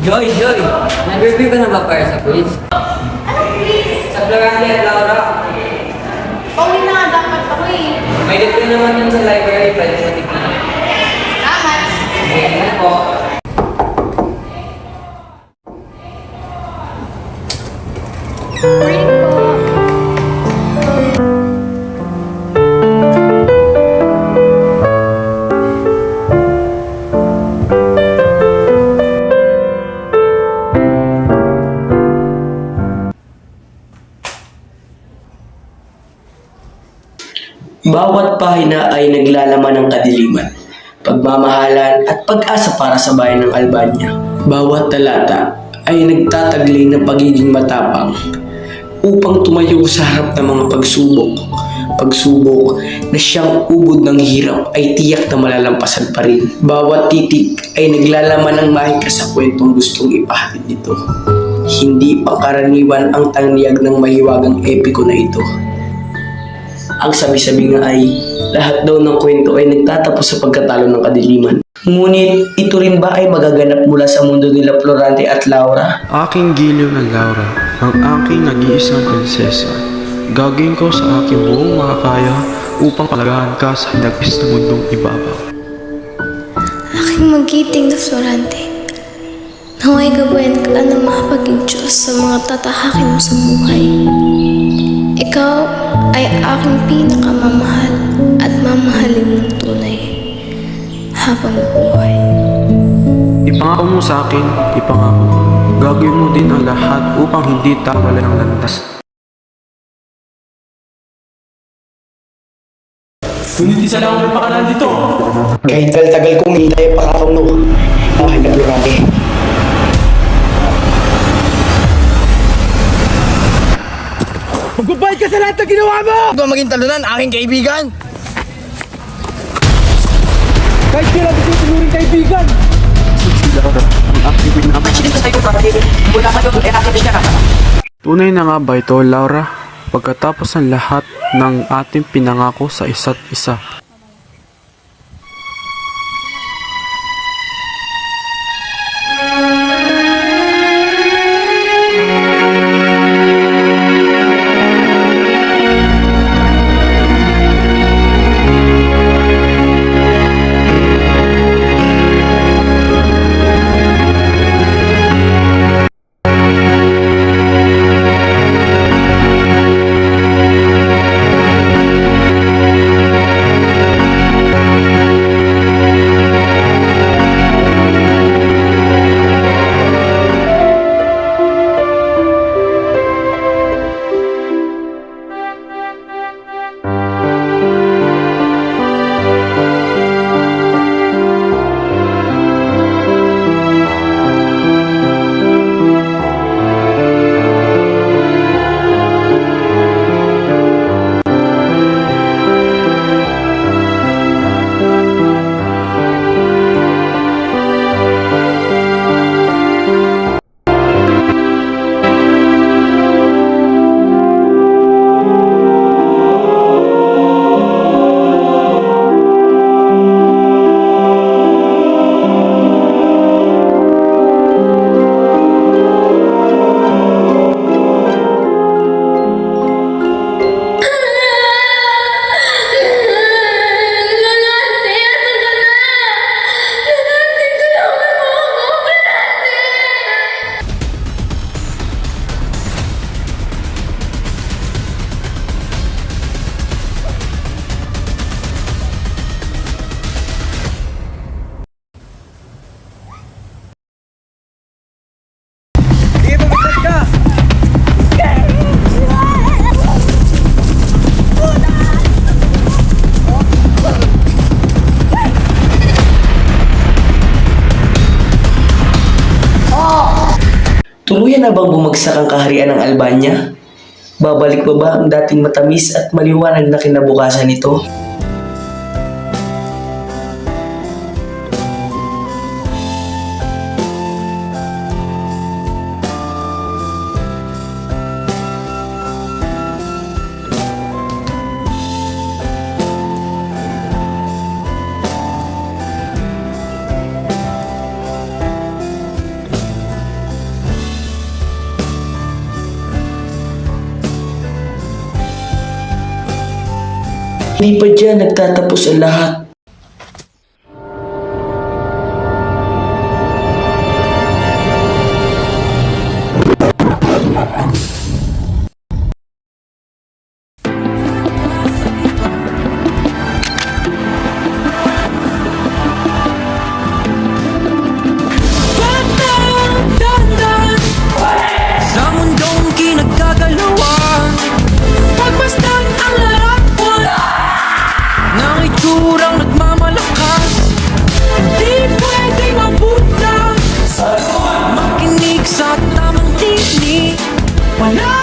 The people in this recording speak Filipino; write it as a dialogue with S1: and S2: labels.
S1: Joy! Joy! Nag-review ka na ba para sa quiz?
S2: Anong quiz?
S1: Sa Florante at Laura.
S2: Pauwi na nga dapat ako eh.
S1: May review naman yun sa library. Pwede mo tignan.
S2: Salamat.
S1: Sige, yan po.
S2: Morning po.
S3: Bawat pahina ay naglalaman ng kadiliman, pagmamahalan at pag-asa para sa bayan ng Albania. Bawat talata ay nagtataglay ng pagiging matapang upang tumayo sa harap ng mga pagsubok. Pagsubok na siyang ubod ng hirap ay tiyak na malalampasan pa rin. Bawat titik ay naglalaman ng mahika sa kwentong gustong ipahatid nito. Hindi pangkaraniwan ang tangniyag ng mahiwagang epiko na ito. Ang sabi-sabi nga ay lahat daw ng kwento ay nagtatapos sa pagkatalo ng kadiliman. Ngunit ito rin ba ay magaganap mula sa mundo nila Florante at Laura?
S4: Aking giliw na Laura, ang aking nag-iisang prinsesa. Gagawin ko sa aking buong makakaya upang palagahan ka sa hinagpis na mundong ibabaw.
S5: Aking magiting na Florante, naway gabayan ka ng makapaging Diyos sa mga tatahakin mo sa buhay. Ikaw ay aking pinakamamahal at mamahalin ng tunay habang buhay.
S4: Ipangako mo sa akin, ipangako mo. Gagawin mo din ang lahat upang hindi tayo wala ng landas.
S6: Ngunit isa lang ang may pakanan dito.
S3: Kahit tagal kong hintay pakakaw no. Mahal na Florante.
S6: Magbabayad ka sa lahat ng ginawa mo!
S7: Huwag kang maging talunan, aking kaibigan!
S6: Kahit kailan gusto mo tinuring kaibigan!
S4: Tunay na nga ba ito, Laura? Pagkatapos ng lahat ng ating pinangako sa isa't isa.
S3: Tuluyan na bang bumagsak ang kaharian ng Albania? Babalik pa ba ang dating matamis at maliwanag na kinabukasan nito? di pa dyan nagtatapos ang lahat.
S8: Sa mundong kinagkagalawan, pagmasdan ang larawan ng itsurang nagmamalakas. Di pwede mabutas, makinig sa tamang tinig. Wala